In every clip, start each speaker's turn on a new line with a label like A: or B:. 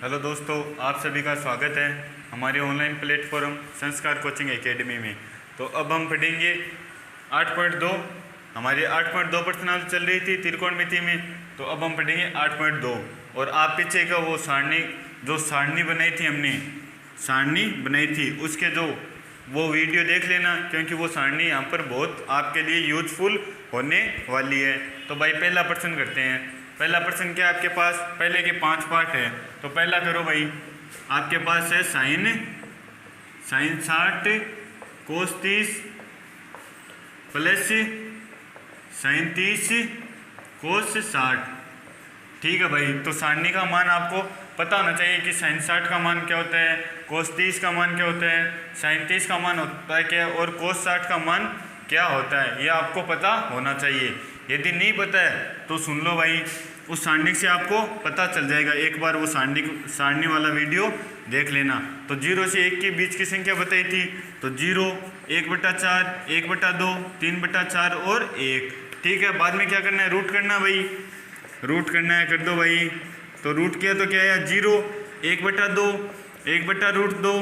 A: Hello दोस्तों, आप सभी का स्वागत है हमारे ऑनलाइन प्लेटफॉर्म संस्कार कोचिंग एकेडमी में। तो अब हम पढ़ेंगे 8.2। हमारी 8.2 प्रश्नावली चल रही थी त्रिकोणमिति में, तो अब हम पढ़ेंगे 8.2। और आप पीछे का वो सारणी बनाई थी, हमने सारणी बनाई थी, उसके वो वीडियो देख लेना, क्योंकि वो सारणी यहाँ पर बहुत आपके लिए यूजफुल होने वाली है। तो भाई पहला प्रश्न करते हैं। पहला प्रश्न क्या है आपके पास? पहले के 5 पार्ट है, तो पहला करो भाई। आपके पास है साइन 60 कोस 30 प्लस साइन 30 कोस 60। ठीक है भाई, तो सारणी का मान आपको पता होना चाहिए कि साइन 60 का मान क्या होता है, कोस 30 का मान क्या होता है, साइन 30 का मान होता है क्या, और कोस 60 का मान क्या होता है, ये आपको पता होना चाहिए। यदि नहीं पता है तो सुन लो भाई, उस सारणी से आपको पता चल जाएगा। एक बार वो सारणी वाला वीडियो देख लेना। तो 0 से 1 के बीच की संख्या बताई थी, तो 0, 1/4, 1/2, 3/4 और 1। ठीक है, बाद में क्या करना है? रूट करना भाई, रूट करना है, कर दो भाई। तो रूट किया तो क्या है? 0, 1/2, 1/√2,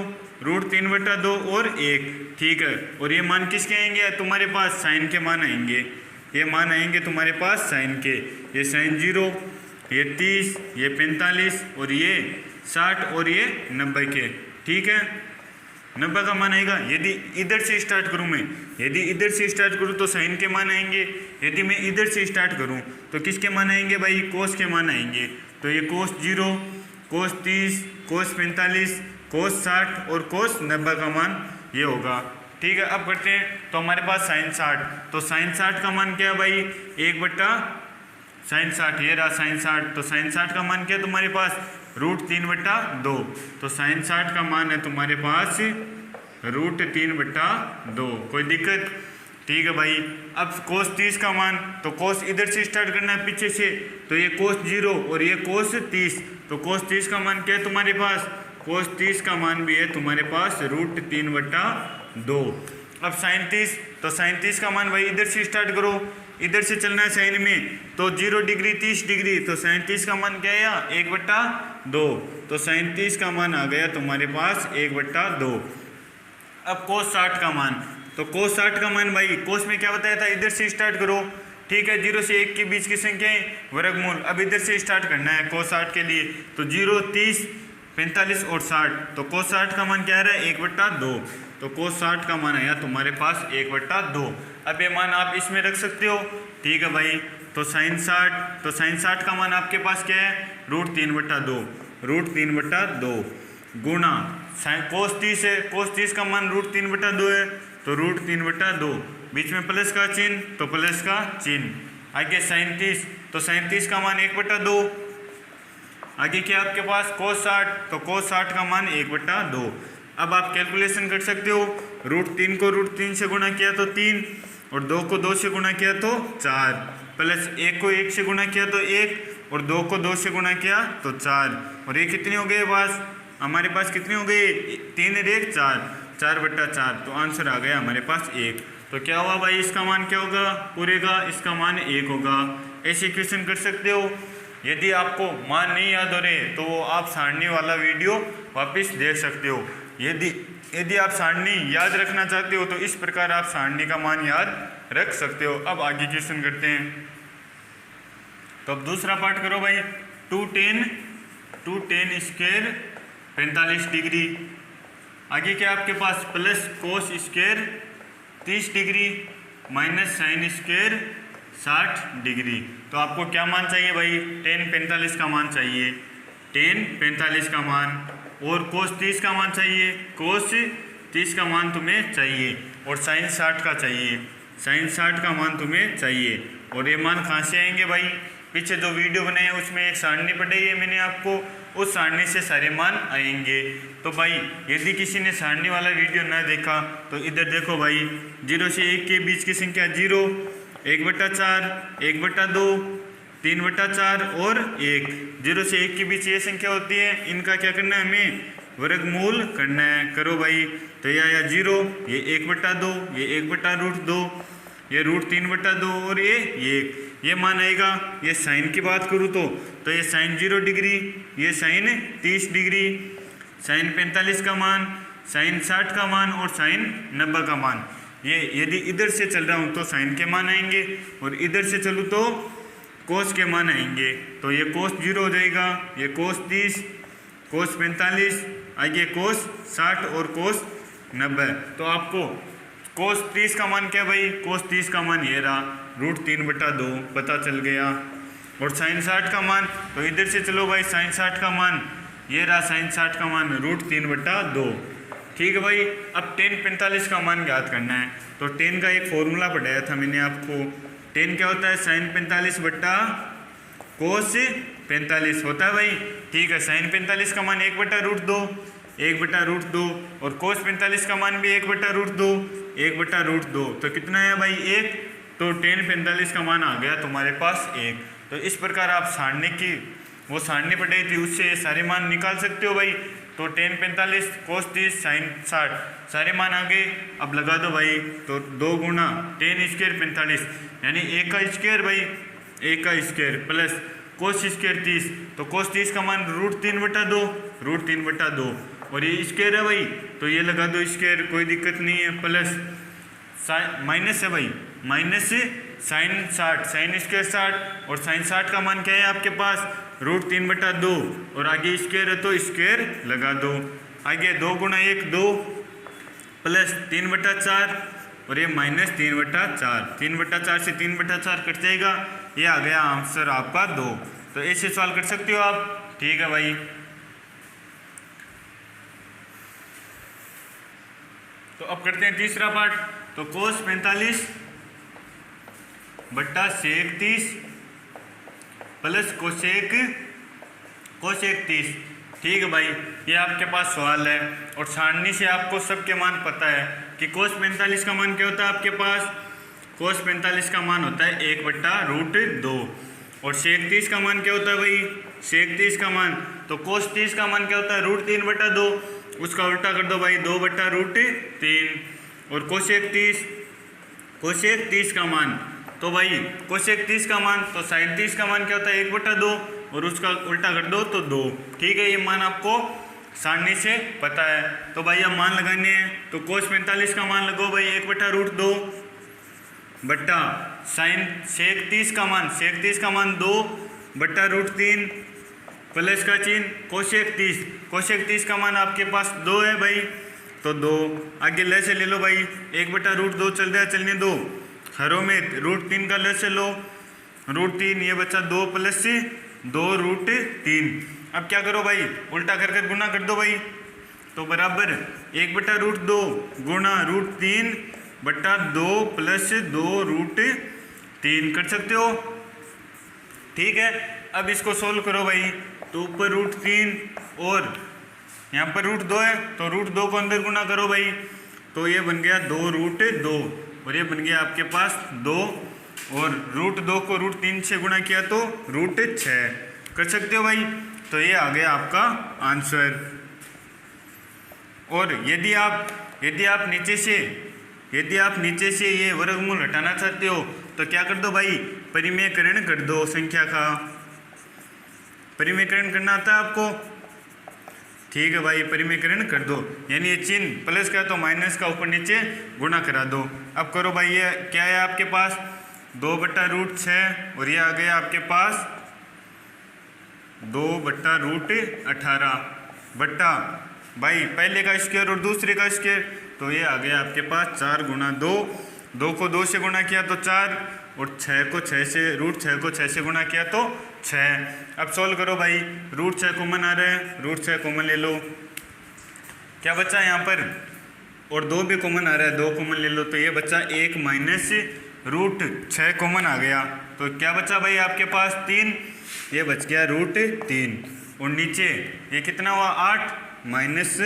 A: √3/2 और 1। ठीक है, और ये मान किसके आएंगे तुम्हारे पास? साइन के मान आएंगे। ये मान आएंगे तुम्हारे पास साइन के। ये साइन 0, ये 30, ये 45 और ये 60 और ये 90 के। ठीक है, 90 का मान आएगा। यदि इधर से स्टार्ट करूँ मैं, यदि इधर से स्टार्ट करूँ तो साइन के मान आएंगे। यदि मैं इधर से स्टार्ट करूँ तो किसके मान आएंगे भाई? कोस के मान आएंगे। तो ये कोस 0, कोस 30, कोस 45, कोस 60 और कोस 90 का मान ये होगा। ठीक है, अब करते हैं। तो हमारे पास साइन 60, तो साइन 60 का मान क्या है भाई? 1/sin 60, ये रहा साइन 60। तो साइन 60 का मान क्या है तुम्हारे पास? √3/2। तो साइन 60 का मान है तुम्हारे पास √3/2। कोई दिक्कत? ठीक है भाई। अब कोस 30 का मान, तो कोस इधर से स्टार्ट करना है पीछे से, तो ये कोस 0 और ये कोस 30। तो कोस 30 का मान क्या है तुम्हारे पास? कोस 30 का मान भी है तुम्हारे पास √3/2। अब साइन 30, तो साइन 30 का मान भाई इधर से स्टार्ट करो, इधर से चलना है साइन में, तो 0 डिग्री 30 डिग्री। तो साइन 30 का मान क्या है? 1/2। तो साइन 30 का मान आ गया तुम्हारे पास 1/2। अब कोस 60 का मान, तो कोस 60 का मान भाई, कोस में क्या बताया था? इधर से स्टार्ट करो। ठीक है, 0 से 1 के बीच की संख्याएं वर्गमूल। अब इधर से स्टार्ट करना है कोस 60 के लिए, तो 0, 30, 45 और 60। तो कोस 60 का मान क्या है? 1/2। तो कोस 60 का मान आया तुम्हारे पास 1/2। अब ये मान आप इसमें रख सकते हो। ठीक है भाई, तो साइन 60, तो साइन 60 का मान आपके पास क्या है? √3/2, √3/2 गुणा साइन कोस 30 है, कोस 30 का मान √3/2 है, तो √3/2, बीच में प्लस का चिन्ह, तो प्लस का चिन्ह। आगे साइन 30, तो साइन 30 का मान 1/2। आगे क्या आपके पास? कोस 60, तो कोस 60 का मान 1/2। अब आप कैलकुलेशन कर सकते हो। √3 को √3 से गुणा किया तो 3, और 2 को 2 से गुणा किया तो 4, प्लस 1 को 1 से गुणा किया तो 1, और 2 को 2 से गुणा किया तो 4। और ये कितनी हो गई पास? हमारे पास कितनी हो गई? 3 और 1 4, 4/4। तो आंसर आ गया हमारे पास 1। तो क्या हुआ भाई? इसका मान क्या होगा पूरे का? इसका मान 1 होगा। ऐसे क्वेश्चन कर सकते हो। यदि आपको मान नहीं याद हो रहे तो वो आप सारणी वाला वीडियो वापस देख सकते हो। यदि आप सारणी याद रखना चाहते हो तो इस प्रकार आप सारणी का मान याद रख सकते हो। अब आगे क्वेश्चन करते हैं। तो अब दूसरा पार्ट करो भाई। 2tan square 45 degree. आगे क्या आपके पास? Plus cos square 30 degree minus sine square 60 degree. तो आपको क्या मान चाहिए भाई? tan 45 का मान चाहिए, tan 45 का मान, और कोस 30 का मान चाहिए, कोस 30 का मान तुम्हें चाहिए, और साइन 60 का चाहिए, साइन 60 का मान तुम्हें चाहिए। और ये मान कहाँ से आएंगे भाई? पीछे जो वीडियो बनाए हैं उसमें एक सारणी पढ़ाई है मैंने आपको, उस सारणी से सारे मान आएंगे। तो भाई यदि किसी ने सारणी वाला वीडियो ना देखा तो इधर देखो भाई। 0 से 1 के बीच की संख्या 0, 1/4, 1/2, 3/4 और 1। 0 से 1 के बीच ये संख्या होती है, इनका क्या करना है? हमें वर्गमूल करना है। करो भाई। तो ये आया 0, ये 1/2, ये 1/√2, ये √3/2 और ये 1। ये मान आएगा। ये साइन की बात करूँ तो ये साइन 0 डिग्री, ये साइन 30 डिग्री, साइन 45 का मान, साइन 60 का मान और साइन 90 का मान। ये यदि इधर से चल रहा हूँ तो साइन के मान आएंगे और इधर से चलूँ तो कोस के मान आएंगे। तो ये कोस 0 हो जाएगा, ये कोस 30, कोस 45, आगे कोस 60 और कोस 90। तो आपको कोस 30 का मान क्या भाई, कोस 30 का मान ये रहा √3/2 पता चल गया। और साइन 60 का मान तो इधर से चलो भाई, साइन 60 का मान ये रहा, साइन 60 का मान √3/2। ठीक है भाई। अब tan 45 का मान ज्ञात करना है। तो tan का एक फॉर्मूला पढ़ाया था मैंने आपको। tan क्या होता है, साइन 45 बट्टा कोस 45 होता है भाई। ठीक है, साइन 45 का मान 1/√2, 1/√2 और कोस 45 का मान भी 1/√2, 1/√2। तो कितना है भाई, 1। तो tan 45 का मान आ गया तुम्हारे पास 1। तो इस प्रकार आप सारणी की वो सारणी पढ़ाई थी, उससे ये सारे मान निकाल सकते हो भाई। तो tan 45, कोस 30, साइन 60 सारे मान आ गए। अब लगा दो भाई। तो 2 गुना tan² 45 यानी 1 का स्क्वायर भाई, 1 का स्क्वायर प्लस कोस स्क्वायर 30। तो कोस 30 का मान √3/2, √3/2 और ये स्क्वायर है भाई, तो ये लगा दो स्क्वायर, कोई दिक्कत नहीं है। प्लस माइनस है भाई, माइनस साइन 60, साइन स्क्वायर 60 और साइन 60 का मान क्या है आपके पास, √3/2 और आगे स्क्वायर है तो स्क्वायर लगा दो। आगे 2 गुना 1 2 प्लस 3/4 और ये माइनस 3/4, 3/4 से 3/4 कट जाएगा। ये आ गया आंसर आपका 2। तो ऐसे सवाल कर सकते हो आप। ठीक है भाई। तो अब करते हैं तीसरा पार्ट। तो कोस 45 बट्टा सेक 30 प्लस कोसेक 30। ठीक है भाई, ये आपके पास सवाल है और सारणी से आपको सबके मान पता है कि कोस 45 का मान क्या होता है आपके पास। कोस 45 का मान होता है 1/√2 और सेक 30 का मान क्या होता है भाई, सेक 30 का मान। तो कोस 30 का मान क्या होता है, √3/2, उसका उल्टा कर दो भाई, 2/√3। और कोसेक 30 का मान, तो भाई कोसेक 30 का मान, तो साइन 30 का मान क्या होता है 1/2 और उसका उल्टा कर दो तो 2। ठीक है, ये मान आपको सारणी से पता है। तो भाई अब मान लगाने हैं। तो कोस 45 का मान लगो भाई 1/√2 बट्टा साइन सेक 30 का मान, सेक 30 का मान 2/√3 प्लस का चिन्ह कोसेक 30 का मान आपके पास 2 है भाई, तो 2। आगे ल से ले लो भाई, 1/√2 चल रहा है, चलने दो। हरों में √3 का ल से लो, √3, ये बच्चा 2 प्लस से 2√3। अब क्या करो भाई, उल्टा कर कर गुना कर दो भाई। तो बराबर 1/√2 गुना √3 बट्टा 2 प्लस 2√3 कर सकते हो। ठीक है, अब इसको सोल्व करो भाई। तो ऊपर √3 और यहाँ पर √2 है, तो √2 को अंदर गुना करो भाई। तो ये बन गया 2√2 और ये बन गया आपके पास 2 और √2 को √3 से गुना किया तो √6 कर सकते हो भाई। तो ये आ गया आपका आंसर। और यदि आप नीचे से ये वर्गमूल हटाना चाहते हो तो क्या कर दो भाई, परिमेयकरण कर दो। संख्या का परिमेयकरण करना आता है आपको। ठीक है भाई, परिमेयकरण कर दो, यानी ये चिन्ह प्लस का तो माइनस का ऊपर नीचे गुणा करा दो। अब करो भाई, ये क्या है आपके पास 2/√6 और ये आ गया आपके पास 2/√18 बट्टा भाई पहले का स्क्वायर और दूसरे का स्क्वायर, तो ये आ गया आपके पास 4 गुना 2, 2 को 2 से गुणा किया तो 4 और 6 को 6 से √6 को 6 से गुणा किया तो 6। अब सॉल्व करो भाई, √6 कॉमन आ रहा है, √6 कॉमन ले लो। क्या बचा यहाँ पर, और 2 भी कॉमन आ रहा है, 2 कॉमन ले लो। तो ये बचा 1 माइनस √6 कॉमन आ गया, तो क्या बचा भाई आपके पास 3, ये बच गया √3। और नीचे ये कितना हुआ 8 माइनस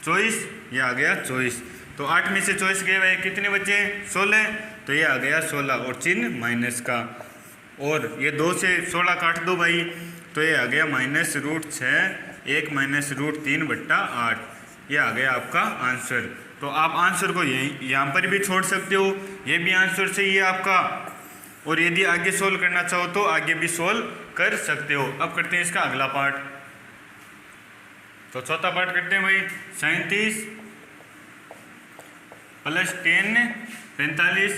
A: 24, ये आ गया 24। तो 8 में से 24 गए भाई, कितने बचे 16, तो ये आ गया 16 और चिन्ह माइनस का। और ये 2 से 16 काट दो भाई, तो ये आ गया -√6, 1 माइनस √3/8। ये आ गया आपका आंसर। तो आप आंसर को यहाँ पर भी छोड़ सकते हो, ये भी आंसर सही है आपका। और यदि आगे सोल्व करना चाहो तो आगे भी सोल्व कर सकते हो। अब करते हैं इसका अगला पार्ट। तो चौथा पार्ट करते हैं भाई। 37 प्लस 10 45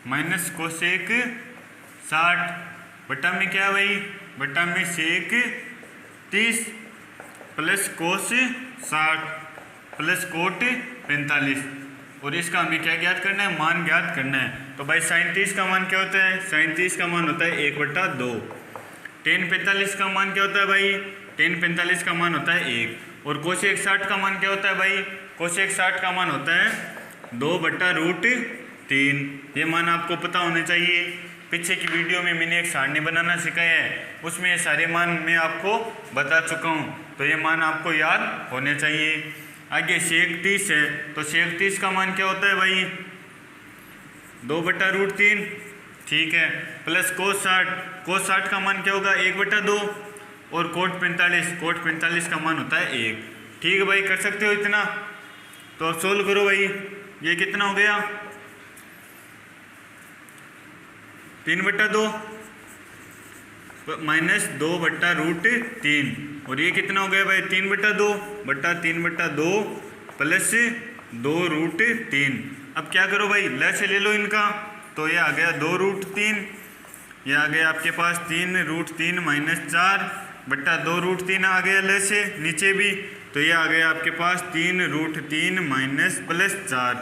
A: माइनस कोसेक 60 बटा में क्या है भाई, बटा में सेक 30 प्लस कोस 60 प्लस कोट 45। और इसका हमें क्या ज्ञात करना है, मान ज्ञात करना है। तो भाई साइन 30 का मान क्या होता है, साइन 30 का मान होता है 1/2। टेन 45 का मान क्या होता है भाई, टेन 45 का मान होता है 1। और कोसेक 60 का मान क्या होता है भाई, कोसेक 60 का मान होता है 2/√3। ये मान आपको पता होने चाहिए। पीछे की वीडियो में मैंने एक सारणी बनाना सिखाया है, उसमें ये सारे मान मैं आपको बता चुका हूँ, तो ये मान आपको याद होने चाहिए। आगे सेक 30 है, तो सेक 30 का मान क्या होता है भाई, 2/√3, ठीक है। प्लस कोस 60 का मान क्या होगा 1/2। और कोट 45 का मान होता है 1। ठीक है भाई, कर सकते हो इतना। तो अब सोल्व करो भाई, ये कितना हो गया 3/2 माइनस 2/√3। और ये कितना हो गया भाई 3/2 बटा 3/2 प्लस 2√3। अब क्या करो भाई, ल से ले लो इनका, तो ये आ गया 2√3। ये आ गया आपके पास 3√3 माइनस 4 बट्टा 2√3 आ गया ल से नीचे भी, तो ये आ गया आपके पास 3√3 माइनस प्लस 4।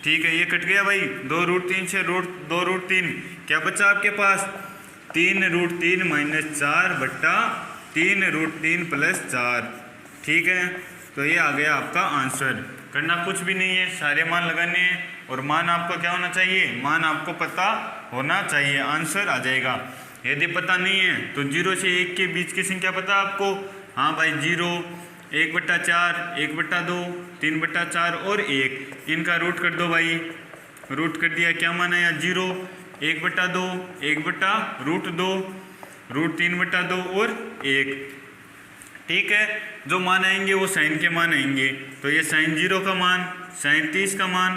A: ठीक है, ये कट गया भाई, 2√3 से 2√3 क्या बचा आपके पास 3√3 माइनस 4 बट्टा 3√3 प्लस 4। ठीक है, तो ये आ गया आपका आंसर। करना कुछ भी नहीं है, सारे मान लगाने हैं और मान आपको क्या होना चाहिए, मान आपको पता होना चाहिए, आंसर आ जाएगा। यदि पता नहीं है तो 0 से 1 के बीच की संख्या पता आपको, हाँ भाई 0, 1/4, 1/2, 3/4 और 1, इनका रूट कर दो भाई। रूट कर दिया, क्या मान आया 0, 1/2, 1/√2, √3/2 और 1। ठीक है, जो मान आएंगे वो साइन के मान आएंगे। तो ये साइन 0 का मान, साइन 30 का मान,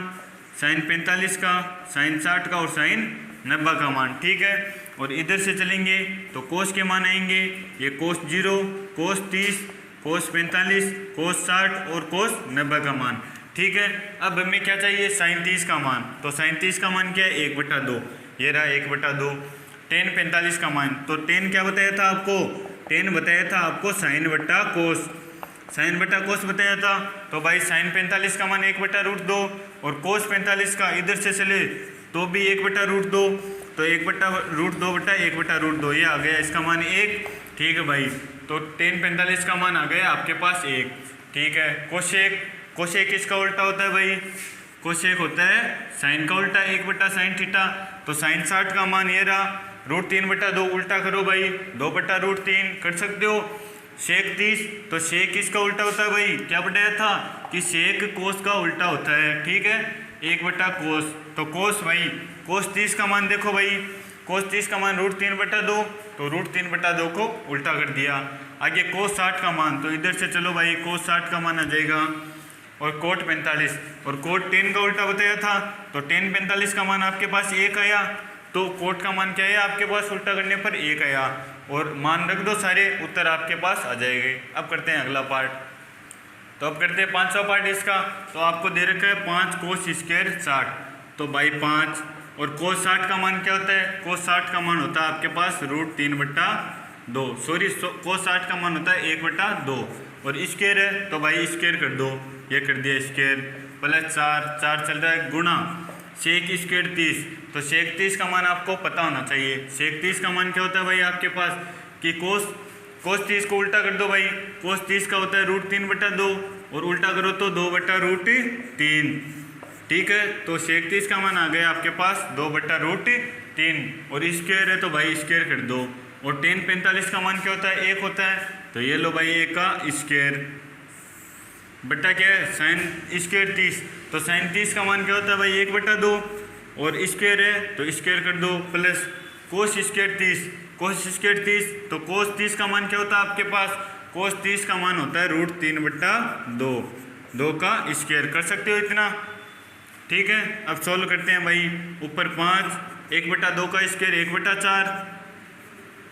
A: साइन 45 का, साइन 60 का और साइन 90 का मान। ठीक है, और इधर से चलेंगे तो कोस के मान आएंगे, ये कोस 0, कोस 30, कोस 45, कोस 60 और कोस 90 का मान। ठीक है, अब हमें क्या चाहिए साइन 30 का मान, तो साइन 30 का मान क्या है 1/2, ये रहा 1/2। टेन 45 का मान, तो टेन क्या बताया था आपको, टेन बताया था आपको साइन बट्टा कोस, साइन बट्टा कोस बताया था। तो भाई साइन 45 का मान 1/√2 और कोस 45 का इधर से चले तो भी 1/√2, तो 1/√2 बट्टा 1/√2, ये आ गया इसका मान 1। ठीक है भाई, तो टेन 45 का मान आ गया आपके पास 1। ठीक है, कोसेक किसका उल्टा होता है भाई, कोसेक होता है साइन का उल्टा 1/sin थीटा। तो साइन 60 का मान ये रहा, √3/2 उल्टा करो भाई, 2/√3 कर सकते हो। सेक 30, तो सेक इसका उल्टा होता है भाई, क्या बताया था कि सेक कोस का उल्टा होता है। ठीक है, 1/कोस, तो कोस भाई कोस 30 का मान देखो भाई, कोस 30 का मान √3/2, तो √3/2 को उल्टा कर दिया। आगे कोस 60 का मान, तो इधर से चलो भाई, कोस 60 का मान आ जाएगा। और कोट 45, और कोट 10 का उल्टा बताया था, तो टेन 45 का मान आपके पास 1 आया, तो कोट का मान क्या है आपके पास उल्टा करने पर 1 आया। और मान रख दो सारे, उत्तर आपके पास आ जाएंगे। अब करते हैं अगला पार्ट। तो अब करते हैं 5वां पार्ट इसका। तो आपको दे रखा है 5 कोस स्क्वायर 60, तो बाई 5। और कोस 60 का मान क्या होता है, कोस 60 का मान होता है आपके पास √3/2, सॉरी कोस 60 का मान होता है 1/2। और स्क्वायर है तो भाई स्क्वायर कर दो, ये कर दिया स्क्वायर, प्लस 4 चल रहा है गुणा सेक स्क्वायर 30। तो सेक 30 का मान आपको पता होना चाहिए। सेक 30 का मान क्या होता है भाई आपके पास कि कोस 30 को उल्टा कर दो भाई, कोस 30 का होता है √3/2 और उल्टा करो तो 2/√3। ठीक है, तो सेक 30 का मान आ गया आपके पास 2/√3 और स्क्वायर है तो भाई स्क्वायर कर दो। और टेन 45 का मान क्या होता है 1 होता है, तो ये लो भाई 1 का स्क्वायर बट्टा क्या है साइन स्क्वायर 30। तो साइन 30 का मान क्या होता है भाई 1/2 और स्क्वायर है तो स्क्वायर कर दो, प्लस कोस स्क्वायर 30, कोस स्क्वायर 30, तो कोस 30 का मान क्या होता है आपके पास, कोस 30 का मान होता है √3/2, 2 का स्क्वायर कर सकते हो इतना। ठीक है, अब सॉल्व करते हैं भाई। ऊपर 5 1/2 का स्क्वायर 1/4,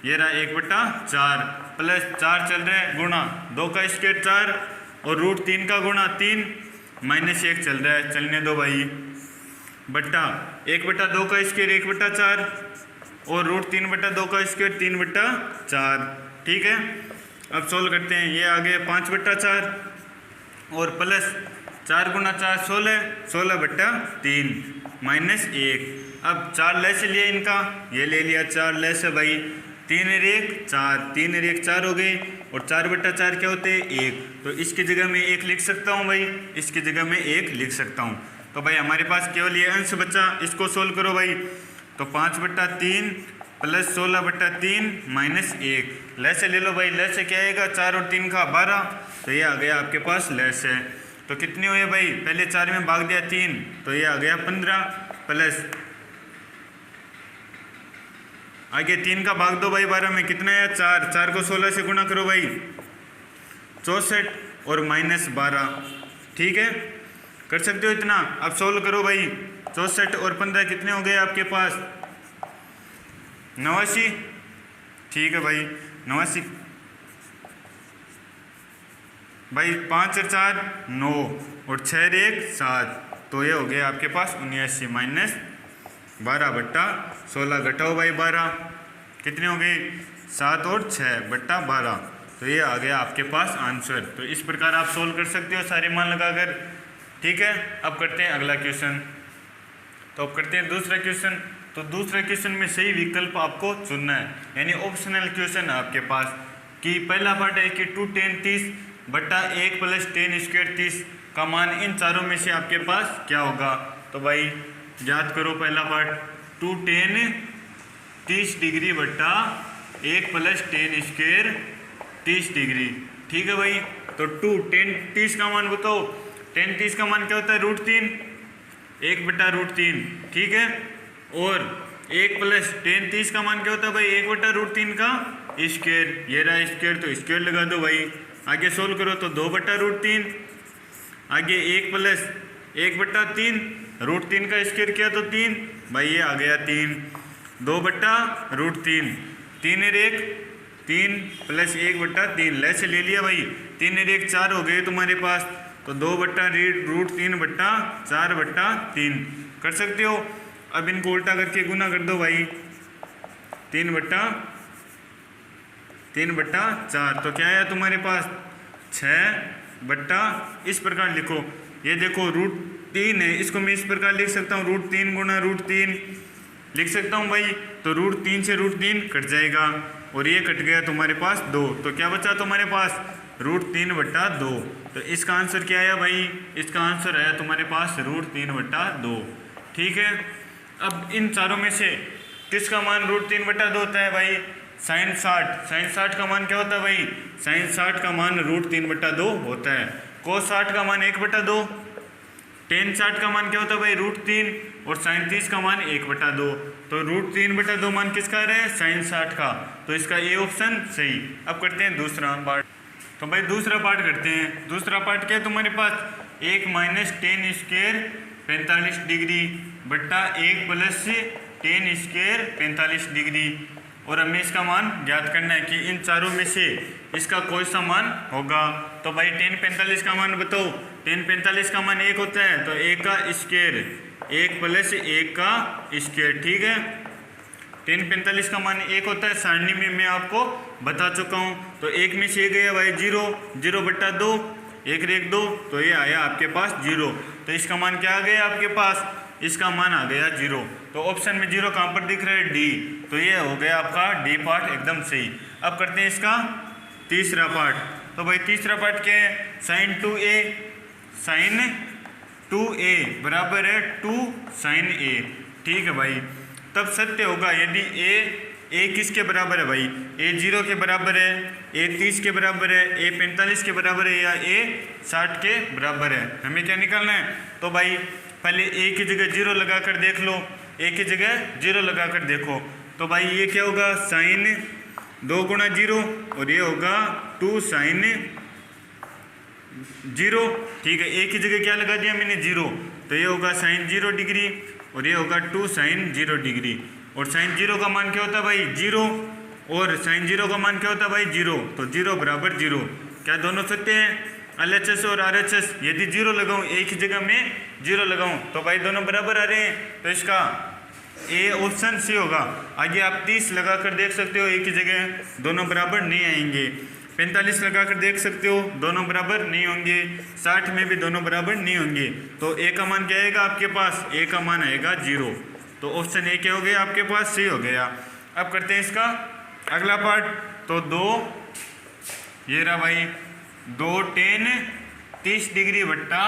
A: ये रहा 1/4 प्लस 4 चल रहा है गुणा 2 का स्क्वायर 4 और √3 का गुणा 3 माइनस 1 चल रहा है, चलने दो भाई, बट्टा 1/2 का स्क्वायर 1/4 और √3/2 का स्क्वायर 3/4, ठीक है। अब सोल्व करते हैं, ये आ गया 5/4 और प्लस 4 गुणा 4 16, 16/3 माइनस 1। अब 4 लेस लिया इनका, ये ले लिया 4 लेस है भाई, 3 और 1 4, 3 और 1 4 हो गए और 4/4 क्या होते हैं 1, तो इसकी जगह में 1 लिख सकता हूँ भाई, इसकी जगह में 1 लिख सकता हूँ। तो भाई हमारे पास केवल ये अंश बचा, इसको सोल्व करो भाई, तो 5/3 प्लस 16/3 माइनस 1, लेस ले लो भाई, लेस क्या आएगा 4 और 3 का 12, तो ये आ गया आपके पास लेस है। तो कितनी हुई भाई, पहले 4 में भाग दिया 3, तो ये आ गया 15 प्लस आगे 3 का भाग दो भाई 12 में, कितना है 4, 4 को 16 से गुणा करो भाई 64 और माइनस 12, ठीक है, कर सकते हो इतना। अब सोल्व करो भाई, 64 और 15 कितने हो गए आपके पास 89, ठीक है भाई 89 भाई, 5 और 4 9 और 6 और 1 7, तो ये हो गया आपके पास 79 माइनस 12/16, घटाओ भाई 12, कितने हो गए 7 और 6/12, तो ये आ गया आपके पास आंसर। तो इस प्रकार आप सोल्व कर सकते हो सारे मान लगाकर, ठीक है। अब करते हैं अगला क्वेश्चन, तो अब करते हैं दूसरा क्वेश्चन। तो दूसरे क्वेश्चन में सही विकल्प आपको चुनना है, यानी ऑप्शनल क्वेश्चन है आपके पास, कि पहला पार्ट है कि 2 10 30 बट्टा 1 प्लस 10 स्क्वायर 30 का मान इन चारों में से आपके पास क्या होगा। तो भाई याद करो, पहला पार्ट 2 10 30 डिग्री बट्टा 1 प्लस 10 स्क्वायर 30 डिग्री, ठीक है भाई। तो 2 10 30 का मान बताओ, 10 30 का मान क्या होता है √3, 1/√3, ठीक है। और 1 प्लस 10 30 का मान क्या होता है भाई 1/√3 का स्क्वायर, ये रहा स्क्वायर, तो स्क्वायर लगा दो भाई, आगे सोल्व करो तो 2/√3, आगे 1 प्लस 1/3, √3 का स्क्वायर किया तो 3, भाई ये आ गया 3, 2/√3, 3 और 1 3 प्लस 1/3, लेस ले लिया भाई, 3 और 1 4 हो गए तुम्हारे पास, तो 2/√3/4/3 कर सकते हो। अब इनको उल्टा करके गुना कर दो भाई, 3/4, तो क्या आया तुम्हारे पास 6 इस प्रकार लिखो, ये देखो √3 है, इसको मैं इस प्रकार लिख सकता हूँ, √3 गुणा √3 लिख सकता हूँ भाई, तो √3 से √3 कट जाएगा और ये कट गया तुम्हारे पास 2, तो क्या बचा तुम्हारे पास √3/2, तो इसका आंसर क्या आया भाई, इसका आंसर आया तुम्हारे पास √3/2, ठीक है। अब इन चारों में से किसका मान √3/2 होता है भाई, sin 60 का मान क्या होता है भाई, sin 60 का मान √3/2 होता है। cos 60 का मान 1/2, tan 60 का मान क्या होता है भाई √3 और sin 30 का मान 1/2, तो √3/2 मान किसका रहा है sin 60 का, तो इसका ए ऑप्शन सही। अब करते हैं दूसरा पार्ट, तो भाई दूसरा पार्ट करते हैं। दूसरा पार्ट क्या है तुम्हारे पास, 1 माइनस 10 स्क्वायर 45 डिग्री बट्टा 1 प्लस 10 स्क्वायर 45 डिग्री, और हमें इसका मान ज्ञात करना है कि इन चारों में से इसका कोई सा मान होगा। तो भाई 10 45 का मान बताओ, 10 45 का मान 1 होता है, तो 1 का स्क्वायर 1 प्लस 1 का स्क्वायर, ठीक है। 10 45 का मान 1 होता है, सारणी में मैं आपको बता चुका हूँ। तो 1 में से गया भाई 0, 0/2, 1 1 2, तो ये आया आपके पास 0, तो इसका मान क्या आ गया आपके पास, इसका मान आ गया 0। तो ऑप्शन में 0 कहाँ पर दिख रहा है, डी, तो ये हो गया आपका डी पार्ट एकदम सही। अब करते हैं इसका तीसरा पार्ट। तो भाई तीसरा पार्ट क्या है, sin 2a बराबर है 2 sin a, ठीक है भाई। तब सत्य होगा यदि a किसके बराबर है भाई, a 0 के बराबर है, a 30 के बराबर है, a 45 के बराबर है, या a 60 के बराबर है। हमें क्या निकालना है, तो भाई पहले a की जगह 0 लगा कर देख लो, a की जगह 0 लगा कर देखो, तो भाई ये क्या होगा sin 2 गुणा 0 और ये होगा 2 sin 0, ठीक है। a की जगह क्या लगा दिया मैंने 0, तो ये होगा sin 0 डिग्री और ये होगा 2 sin 0 डिग्री। और साइन 0 का मान क्या होता है भाई 0, और साइन 0 का मान क्या होता है भाई 0, तो 0 बराबर 0। क्या दोनों सत्य हैं? LHS और RHS यदि 0 लगाऊं, एक ही जगह में 0 लगाऊं तो भाई दोनों बराबर आ रहे हैं, तो इसका ए ऑप्शन सी होगा। आगे आप 30 लगा कर देख सकते हो, एक ही जगह दोनों बराबर नहीं आएंगे। 45 लगा कर देख सकते हो, दोनों बराबर नहीं होंगे। 60 में भी दोनों बराबर नहीं होंगे। तो ए का मान क्या आएगा आपके पास? ए का मान आएगा 0। तो ऑप्शन ए क्या हो गया आपके पास? सी हो गया। अब करते हैं इसका अगला पार्ट। तो 2 ये रहा भाई 2 tan 30 डिग्री बट्टा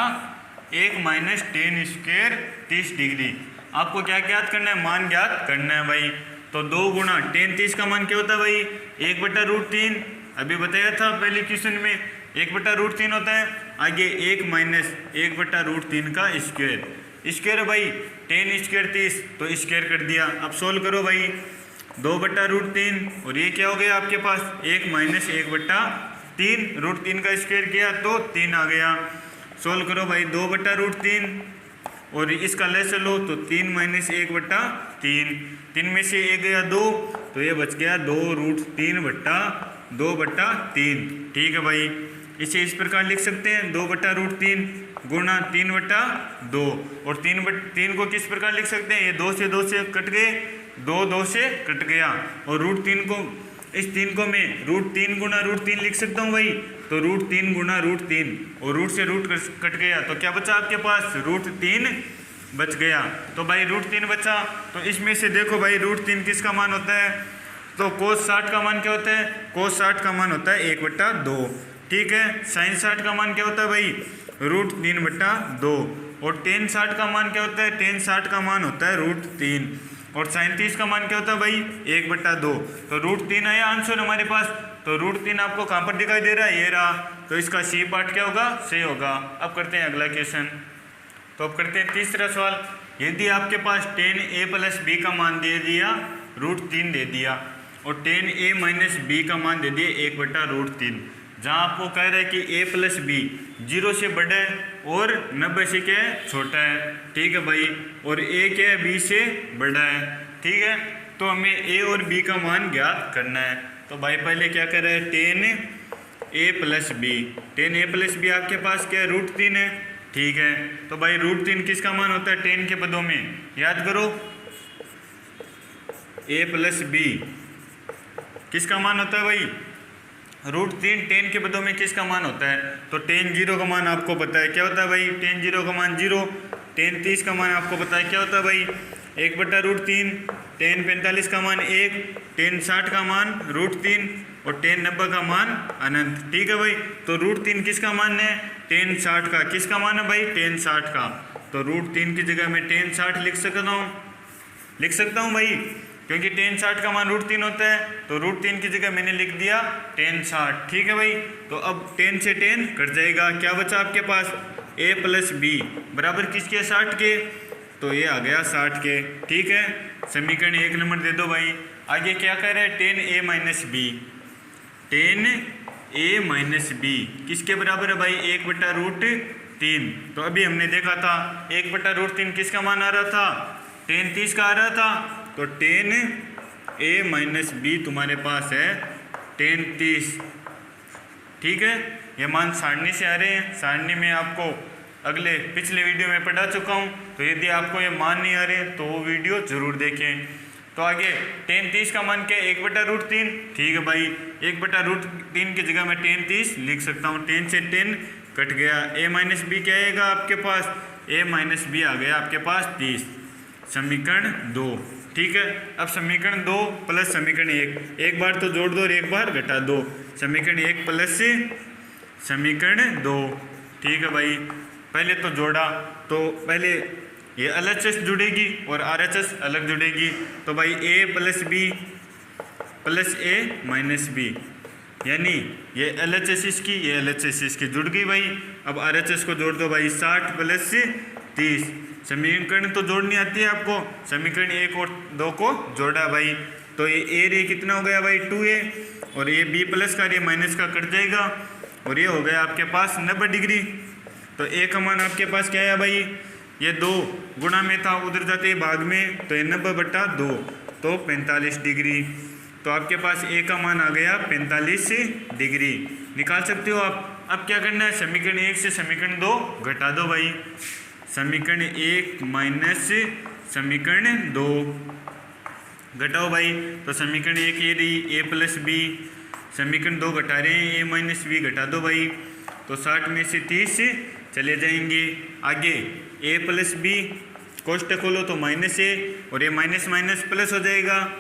A: 1 माइनस tan स्क्वायर 30 डिग्री। आपको क्या ज्ञात करना है? मान ज्ञात करना है भाई। तो 2 गुणा tan 30 का मान क्या होता है भाई 1/√3। अभी बताया था पहले क्वेश्चन में 1/√3 होता है। आगे 1 माइनस 1/√3 का स्क्वायर भाई tan स्क्वायर 30, तो स्क्वायर कर दिया। अब सोल्व करो भाई 2/√3 और ये क्या हो गया आपके पास 1 माइनस 1/3, √3 का स्क्वायर किया तो 3 आ गया। सोल्व करो भाई 2/√3 और इसका लेस लो तो 3 माइनस 1/3, 3 में से 1 गया 2, तो ये बच गया 2√3/2/3। ठीक है भाई, इसे इस प्रकार लिख सकते हैं 2/√3 गुणा 3/2। और 3 को किस प्रकार लिख सकते हैं? ये 2 से कट गए, 2 से कट गया। और √3 को, इस 3 को मैं √3 गुणा √3 लिख सकता हूँ भाई। तो √3 गुणा √3 और रूट से रूट कट गया, तो क्या बचा आपके पास? √3 बच गया। तो भाई √3 बचा, तो इसमें से देखो भाई √3 किसका मान होता है? तो cos 60 का मान क्या होता है? cos 60 का मान होता है 1/2। ठीक है। sin 60 का मान क्या होता है भाई? √3/2। और tan 60 का मान क्या होता है? tan 60 का मान होता है √3। और sin 30 का मान क्या होता है भाई? 1/2। तो √3 आया आंसर हमारे पास। तो √3 आपको कहाँ पर दिखाई दे रहा है? ये रहा। तो इसका सी पार्ट क्या होगा? सही होगा। अब करते हैं अगला क्वेश्चन। तो अब करते हैं तीसरा सवाल। यदि आपके पास tan a + b का मान दे दिया, √3 दे दिया, और tan a - b का मान दे दिया 1/√3, जहाँ आपको कह रहा है कि a + b 0 से बड़ा है और 90 से क्या है? छोटा है। ठीक है भाई। और a क्या है? b से बड़ा है। ठीक है। तो हमें a और b का मान ज्ञात करना है। तो भाई पहले क्या कर रहे हैं? tan a + b, tan a + b आपके पास क्या है? √3 है। ठीक है। तो भाई √3 किसका मान होता है tan के पदों में? याद करो, a + b किसका मान होता है भाई? √3 tan के पदों में किसका मान होता है? तो tan 0 का मान आपको पता है क्या होता है भाई? tan 0 का मान 0। tan 30 का मान आपको पता है क्या होता है भाई? 1/√3। tan 45 का मान 1, tan 60 का मान √3 और tan 90 का मान अनंत। ठीक है भाई। तो √3 किसका मान है? tan 60 का। किसका मान है भाई? tan 60 का। तो √3 की जगह मैं tan 60 लिख सकता हूँ भाई, क्योंकि tan 60 का मान √3 होता है। तो √3 की जगह मैंने लिख दिया tan 60। ठीक है भाई। तो अब tan से tan कट जाएगा, क्या बचा आपके पास? a + b बराबर किसके? 60 के। तो ये आ गया 60 के। ठीक है। समीकरण 1 नंबर दे दो भाई। आगे क्या कह रहे हैं? tan a - b, tan a - b किसके बराबर है भाई? 1/√3। तो अभी हमने देखा था 1/√3 किसका मान आ रहा था? tan 30 का आ रहा था। तो tan a - b तुम्हारे पास है tan 30। ठीक है। ये मान सारणी से आ रहे हैं। सारणी में आपको पिछले वीडियो में पढ़ा चुका हूँ। तो यदि आपको ये मान नहीं आ रहे तो वो वीडियो जरूर देखें। तो आगे tan 30 का मान क्या है? 1/√3। ठीक है भाई। 1/√3 की जगह मैं tan 30 लिख सकता हूँ। tan से tan कट गया। a - b क्या आएगा आपके पास? a - b आ गया आपके पास 30। समीकरण 2। ठीक है। अब समीकरण 2 प्लस समीकरण 1, एक बार तो जोड़ दो और एक बार घटा दो। समीकरण 1 प्लस समीकरण 2। ठीक है भाई। पहले तो जोड़ा, तो पहले ये LHS जुड़ेगी और RHS अलग जुड़ेगी। तो भाई a + b + a - b, यानी ये LHS इसकी, ये LHS इसकी जुड़ गई भाई। अब RHS को जोड़ दो भाई, 60 + 30। समीकरण तो जोड़नी आती है आपको। समीकरण 1 और 2 को जोड़ा भाई। तो ये a रे कितना हो गया भाई? 2a, और ये b प्लस का ये माइनस का कट जाएगा, और ये हो गया आपके पास 90 डिग्री। तो a का मान आपके पास क्या है भाई? ये 2 गुणा में था, उधर जाते ही भाग में, तो ये 90/2 तो 45 डिग्री। तो आपके पास ए का मान आ गया 45 डिग्री, निकाल सकते हो आप। अब क्या करना है, समीकरण 1 से समीकरण 2 घटा दो भाई। समीकरण 1 माइनस समीकरण 2 घटाओ भाई। तो समीकरण 1 ये रही ए प्लस बी, समीकरण 2 घटा रहे हैं, ए माइनस बी घटा दो भाई। तो 60 में से 30 चले जाएंगे। आगे ए प्लस बी कोष्टक खोलो तो माइनस ए, और ये माइनस माइनस प्लस हो जाएगा,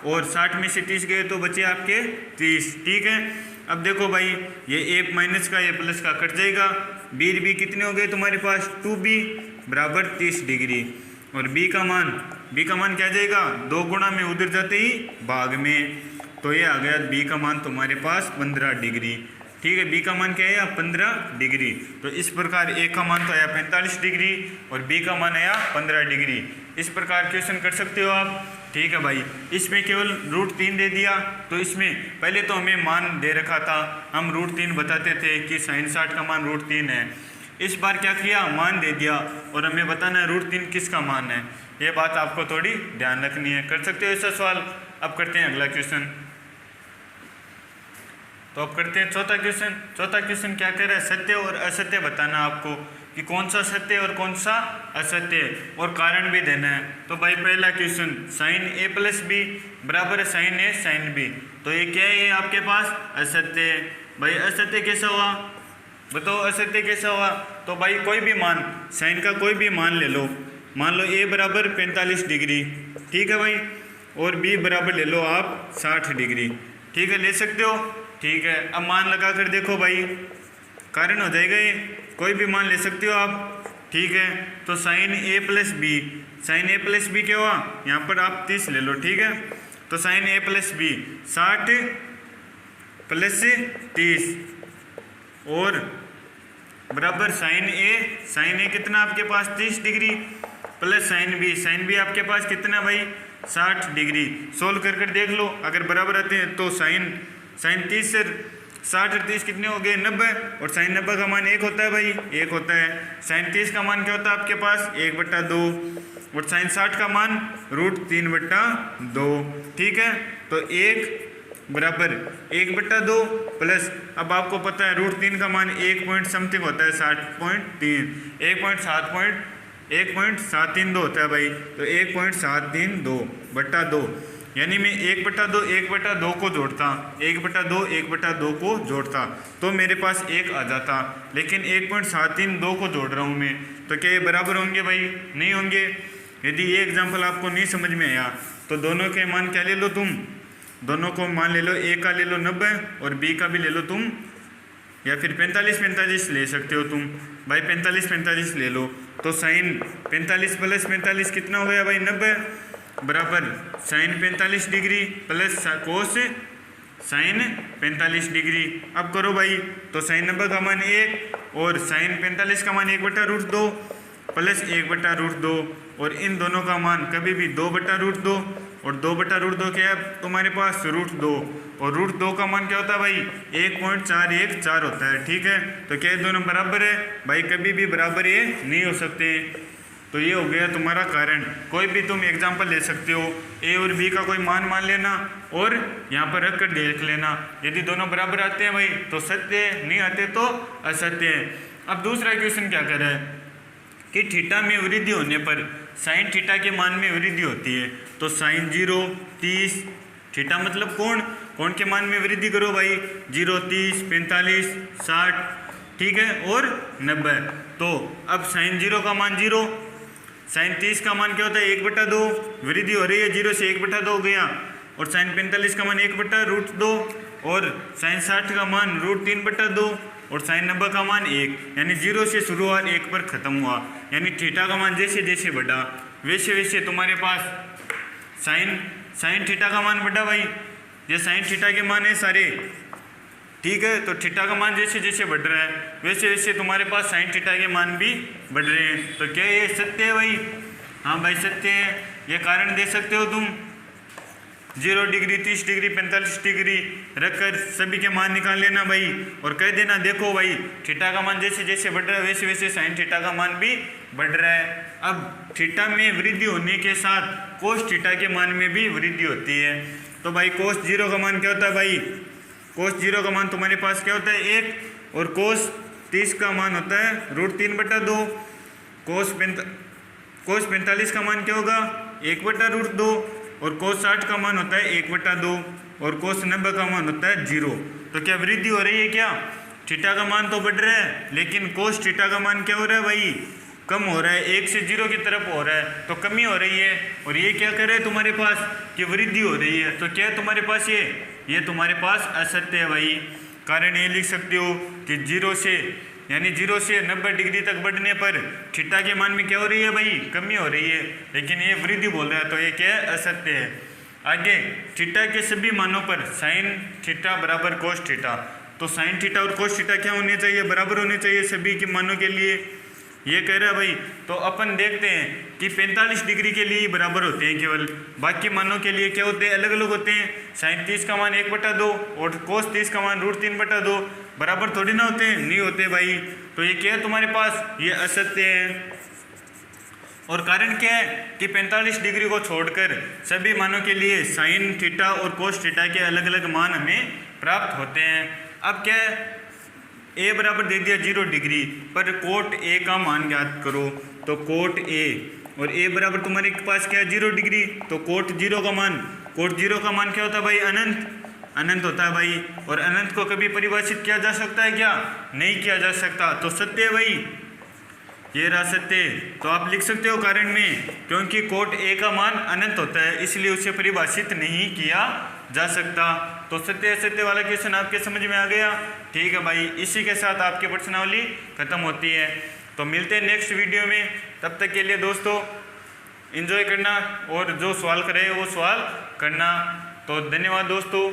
A: और 60 में से 30 गए तो बचे आपके 30। ठीक है, अब देखो भाई ये ए माइनस का ये प्लस का कट जाएगा। बी कितने हो गए तुम्हारे पास, 2b बराबर 30 डिग्री, और बी का मान क्या जाएगा, 2 गुणा में उधर जाते ही भाग में, तो ये आ गया बी का मान तुम्हारे पास 15 डिग्री। ठीक है, बी का मान क्या आया, 15 डिग्री। तो इस प्रकार ए का मान तो आया 45 डिग्री और बी का मान आया 15 डिग्री। इस प्रकार क्वेश्चन कर सकते हो आप। ठीक है भाई, इसमें केवल √3 दे दिया, तो इसमें पहले तो हमें मान दे रखा था, हम √3 बताते थे कि sin 60 का मान √3 है। इस बार क्या किया, मान दे दिया और हमें बताना है √3 किसका मान है। ये बात आपको थोड़ी ध्यान रखनी है। कर सकते हो ऐसा सवाल। अब करते हैं अगला क्वेश्चन। तो अब करते हैं चौथा क्वेश्चन। चौथा क्वेश्चन क्या कह रहा है, सत्य और असत्य बताना आपको कि कौन सा सत्य और कौन सा असत्य, और कारण भी देना है। तो भाई पहला question, sin a plus b बराबर है sin a sin b, तो ये क्या है, आपके पास असत्य है। भाई असत्य कैसा हुआ, बताओ असत्य कैसा हुआ। तो भाई कोई भी मान, साइन का कोई भी मान ले लो, मान लो a बराबर 45 डिग्री, ठीक है भाई, और b बराबर ले लो आप 60 डिग्री। ठीक है, ले सकते हो। ठीक है, अब मान लगा कर देखो भाई, कारण हो जाएगा ये, कोई भी मान ले सकते हो आप। ठीक है, तो sin a प्लस बी क्या हुआ, यहाँ पर आप 30 ले लो। ठीक है, तो sin a plus b 60 plus 30 और बराबर sin a कितना आपके पास 30 डिग्री प्लस sin b आपके पास कितना भाई 60 डिग्री। सोल्व कर देख लो, अगर बराबर आते हैं तो sin 30 से 60 और 30 कितने हो गए 90, और sin 90 का मान 1 होता है भाई, 1 होता है। sin 30 का मान क्या होता है आपके पास 1/2, और sin 60 का मान √3/2। ठीक है, तो 1 बराबर 1/2 प्लस, अब आपको पता है √3 का मान 1 पॉइंट समथिंग होता है 60.3, 1.732 होता है भाई, तो 1.732/2, यानी मैं 1/2 को जोड़ता, 1/2 को जोड़ता तो मेरे पास 1 आ जाता, लेकिन 1.732 को जोड़ रहा हूँ मैं, तो क्या ये बराबर होंगे भाई, नहीं होंगे। यदि ये एग्जांपल आपको नहीं समझ में आया तो दोनों के मान क्या ले लो तुम, दोनों को मान ले लो, ए का ले लो 90 और बी का भी ले लो तुम, या फिर 45 ले सकते हो तुम भाई, 45 ले लो। तो sin 45 प्लस 45 कितना हो गया भाई 90 बराबर sin 45 degree plus cos sin 45 degree. अब करो भाई, तो sin 90 का मान 1 और sin 45 का मान 1/√2 प्लस 1/√2, और इन दोनों का मान कभी भी 2/√2, और 2/√2 क्या है तुम्हारे पास √2, और √2 का मान क्या होता है भाई 1.414 होता है। ठीक है, तो क्या ये दोनों बराबर है भाई, कभी भी बराबर ये नहीं हो सकते। तो ये हो गया तुम्हारा कारण। कोई भी तुम एग्जांपल ले सकते हो, ए और बी का कोई मान लेना और यहाँ पर रख कर देख लेना, यदि दोनों बराबर आते हैं भाई तो सत्य है, नहीं आते तो असत्य है। अब दूसरा क्वेश्चन क्या कर रहा है कि थीटा में वृद्धि होने पर साइन थीटा के मान में वृद्धि होती है, तो sin 0 30, थीटा मतलब कोण के मान में वृद्धि करो भाई, 0 30 45 60, ठीक है, और 90। तो अब sin 0 का मान 0, sin 30 का मान क्या होता है 1/2, वृद्धि हो रही है 0 से 1/2 हो गया, और sin 45 का मान 1/√2, और sin 60 का मान √3/2, और sin 90 का मान 1, यानी 0 से शुरू हुआ 1 पर खत्म हुआ, यानी थीटा का मान जैसे जैसे बढ़ा वैसे वैसे तुम्हारे पास sin थीटा का मान बढ़ा भाई, ये sin थीटा के मान है सारे, ठीक है। तो थीटा का मान जैसे जैसे बढ़ रहा है वैसे वैसे तुम्हारे पास sin थीटा के मान भी बढ़ रहे हैं। तो क्या ये सत्य है भाई? हाँ भाई सत्य है। ये कारण दे सकते हो तुम, 0 डिग्री 30 डिग्री 45 डिग्री रखकर सभी के मान निकाल लेना भाई, और कह देना देखो भाई थीटा का मान जैसे जैसे बढ़ रहा है वैसे वैसे sin थीटा का मान भी बढ़ रहा है। अब थीटा में वृद्धि होने के साथ कोस थीटा के मान में भी वृद्धि होती है। तो भाई कोस 0 का मान क्या होता है भाई, कोस 0 का मान तुम्हारे पास क्या होता है 1, और कोस 30 का मान होता है √3/2। कोस 45 का मान क्या होगा 1/√2, और कोस 60 का मान होता है 1/2, और कोस 90 का मान होता है 0। तो क्या वृद्धि हो रही है क्या, थीटा का मान तो बढ़ रहा है, लेकिन कोस थीटा का मान क्या हो रहा है भाई, कम हो रहा है, 1 से 0 की तरफ हो रहा है, तो कमी हो रही है। और ये क्या कर रहे हैं तुम्हारे पास कि वृद्धि हो रही है। तो क्या है तुम्हारे पास ये तुम्हारे पास असत्य है भाई। कारण ये लिख सकते हो कि 0 से 90 डिग्री तक बढ़ने पर थीटा के मान में क्या हो रही है भाई, कमी हो रही है, लेकिन ये वृद्धि बोल रहा है, तो ये क्या है, असत्य है। आगे थीटा के सभी मानों पर साइन थीटा बराबर कोस थीटा, तो साइन थीटा और कोस थीटा क्या होने चाहिए, बराबर होने चाहिए सभी के मानों के लिए, ये कह रहा है भाई। तो अपन देखते हैं कि 45 डिग्री के लिए बराबर होते हैं केवल, बाकी मानों के लिए क्या होते हैं, अलग अलग होते हैं। साइन 30 का मान 1/2 और कोस 30 का मान √3/2 बराबर थोड़ी ना होते हैं, नहीं होते भाई। तो ये क्या है तुम्हारे पास, ये असत्य है। और कारण क्या है कि 45 डिग्री को छोड़कर सभी मानों के लिए साइन थीटा और कोस थीटा के अलग अलग मान हमें प्राप्त होते हैं। अब क्या है, ए बराबर दे दिया 0 डिग्री, पर कोट ए का मान ज्ञात करो, तो कोट ए, और ए बराबर तुम्हारे पास क्या है 0 डिग्री, तो कोट 0 का मान क्या होता है भाई, अनंत होता है भाई। और अनंत को कभी परिभाषित किया जा सकता है क्या, नहीं किया जा सकता, तो सत्य है भाई, ये रहा सत्य। तो आप लिख सकते हो कारण में, क्योंकि कोट ए का मान अनंत होता है इसलिए उसे परिभाषित नहीं किया जा सकता। तो सत्य असत्य वाला क्वेश्चन आपके समझ में आ गया, ठीक है भाई। इसी के साथ आपकी प्रश्नावली खत्म होती है। तो मिलते हैं नेक्स्ट वीडियो में, तब तक के लिए दोस्तों एंजॉय करना, और जो सवाल करे वो सवाल करना। तो धन्यवाद दोस्तों।